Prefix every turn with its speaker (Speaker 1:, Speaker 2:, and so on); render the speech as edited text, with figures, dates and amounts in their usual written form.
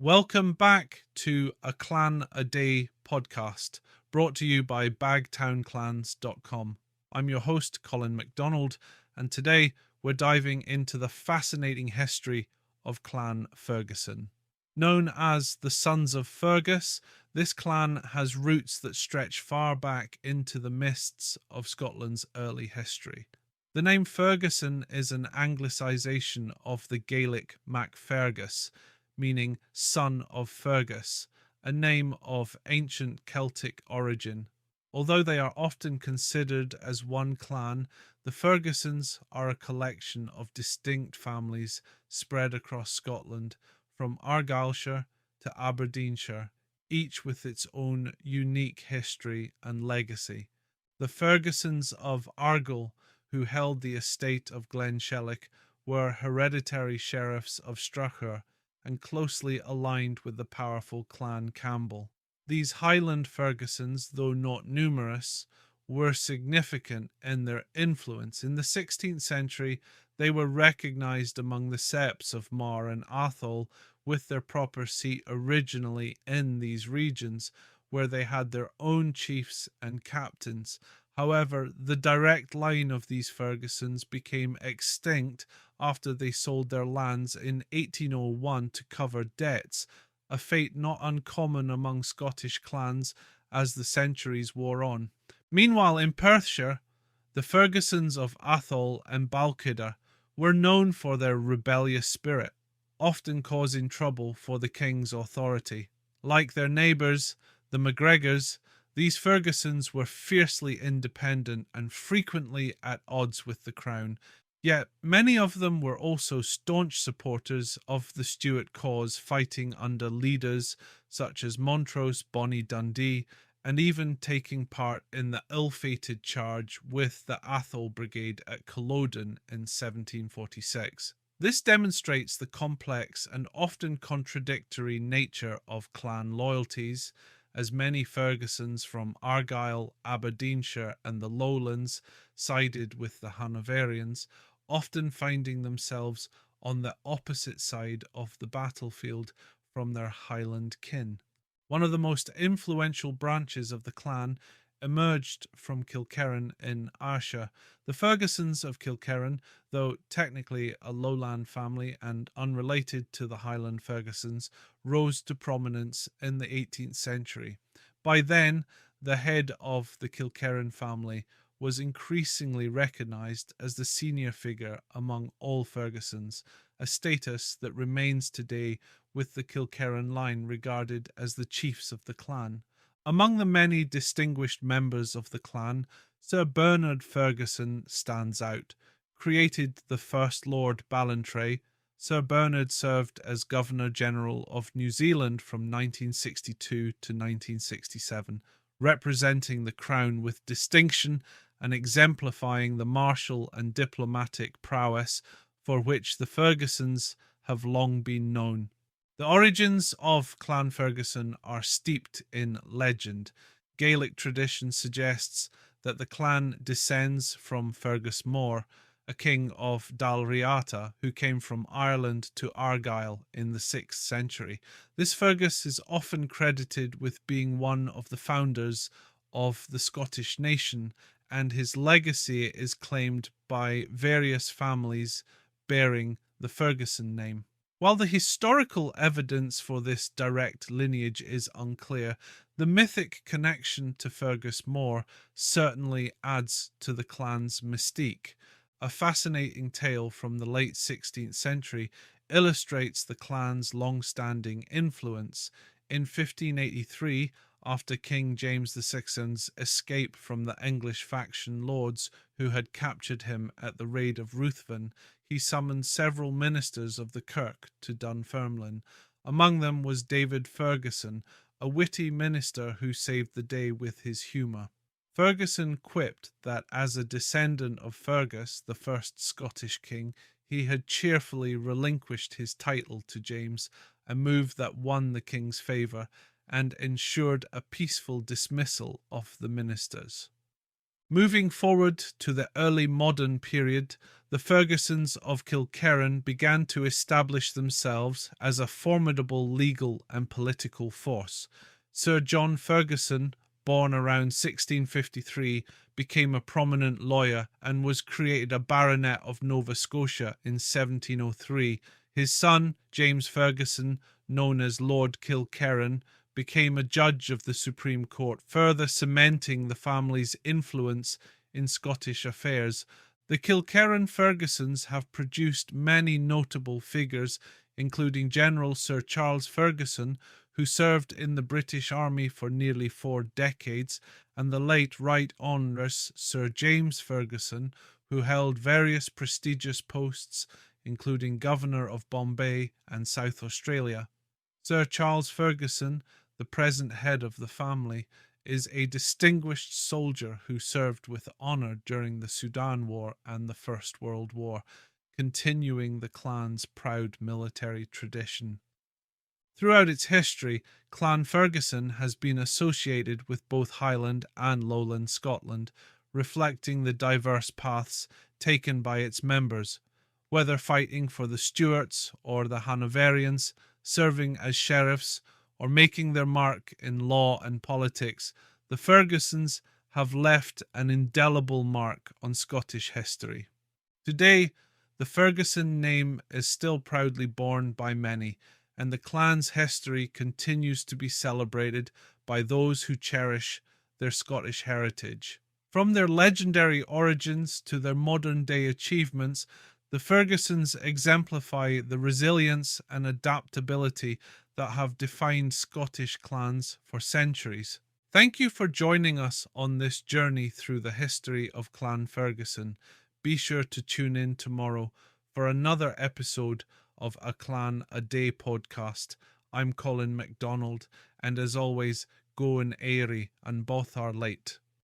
Speaker 1: Welcome back to a Clan a Day podcast brought to you by bagtownclans.com. I'm your host, Colin MacDonald, and today we're diving into the fascinating history of Clan Ferguson. Known as the Sons of Fergus, this clan has roots that stretch far back into the mists of Scotland's early history. The name Ferguson is an anglicisation of the Gaelic Macfergus, meaning son of Fergus, a name of ancient Celtic origin. Although they are often considered as one clan, the Fergusons are a collection of distinct families spread across Scotland, from Argyllshire to Aberdeenshire, each with its own unique history and legacy. The Fergusons of Argyll, who held the estate of Glenshellick, were hereditary sheriffs of Strathur and closely aligned with the powerful Clan Campbell. These Highland Fergusons, though not numerous, were significant in their influence. In the 16th century, they were recognised among the septs of Mar and Atholl, with their proper seat originally in these regions, where they had their own chiefs and captains. However, the direct line of these Fergusons became extinct after they sold their lands in 1801 to cover debts, a fate not uncommon among Scottish clans as the centuries wore on. Meanwhile, in Perthshire, the Fergusons of Atholl and Balquhidder were known for their rebellious spirit, often causing trouble for the king's authority. Like their neighbours, the MacGregors, these Fergusons were fiercely independent and frequently at odds with the crown. Yet many of them were also staunch supporters of the Stuart cause, fighting under leaders such as Montrose, Bonnie Dundee, and even taking part in the ill-fated charge with the Atholl Brigade at Culloden in 1746. This demonstrates the complex and often contradictory nature of clan loyalties, as many Fergusons from Argyll, Aberdeenshire, and the Lowlands sided with the Hanoverians, often finding themselves on the opposite side of the battlefield from their Highland kin. One of the most influential branches of the clan emerged from Kilkerran in Ayrshire. The Fergusons of Kilkerran, though technically a lowland family and unrelated to the Highland Fergusons, rose to prominence in the 18th century. By then, the head of the Kilkerran family was increasingly recognised as the senior figure among all Fergusons, a status that remains today, with the Kilkerran line regarded as the chiefs of the clan. Among the many distinguished members of the clan, Sir Bernard Ferguson stands out. Created the First Lord Ballantrae, Sir Bernard served as Governor General of New Zealand from 1962 to 1967, representing the Crown with distinction and exemplifying the martial and diplomatic prowess for which the Fergusons have long been known. The origins of Clan Ferguson are steeped in legend. Gaelic tradition suggests that the clan descends from Fergus Mór, a king of Dalriata who came from Ireland to Argyll in the 6th century. This Fergus is often credited with being one of the founders of the Scottish nation, and his legacy is claimed by various families bearing the Ferguson name. While the historical evidence for this direct lineage is unclear, the mythic connection to Fergus Mór certainly adds to the clan's mystique. A fascinating tale from the late 16th century illustrates the clan's long-standing influence. In 1583, after King James VI's escape from the English faction lords who had captured him at the raid of Ruthven, he summoned several ministers of the Kirk to Dunfermline. Among them was David Ferguson, a witty minister who saved the day with his humour. Ferguson quipped that as a descendant of Fergus, the first Scottish king, he had cheerfully relinquished his title to James, a move that won the king's favour and ensured a peaceful dismissal of the ministers. Moving forward to the early modern period, the Fergusons of Kilkerran began to establish themselves as a formidable legal and political force. Sir John Ferguson, born around 1653, became a prominent lawyer and was created a baronet of Nova Scotia in 1703. His son, James Ferguson, known as Lord Kilkerran, became a judge of the Supreme Court, further cementing the family's influence in Scottish affairs. The Kilkerran Fergusons have produced many notable figures, including General Sir Charles Ferguson, who served in the British Army for nearly 4 decades, and the late Right Honourable Sir James Ferguson, who held various prestigious posts, including Governor of Bombay and South Australia. Sir Charles Ferguson, the present head of the family, is a distinguished soldier who served with honour during the Sudan War and the First World War, continuing the clan's proud military tradition. Throughout its history, Clan Ferguson has been associated with both Highland and Lowland Scotland, reflecting the diverse paths taken by its members, whether fighting for the Stuarts or the Hanoverians, serving as sheriffs, or making their mark in law and politics. The Fergusons have left an indelible mark on Scottish history. Today, the Ferguson name is still proudly borne by many, and the clan's history continues to be celebrated by those who cherish their Scottish heritage. From their legendary origins to their modern-day achievements, the Fergusons exemplify the resilience and adaptability that have defined Scottish clans for centuries. Thank you for joining us on this journey through the history of Clan Ferguson. Be sure to tune in tomorrow for another episode of A Clan a Day podcast. I'm Colin MacDonald, and as always, go in airy and both are late.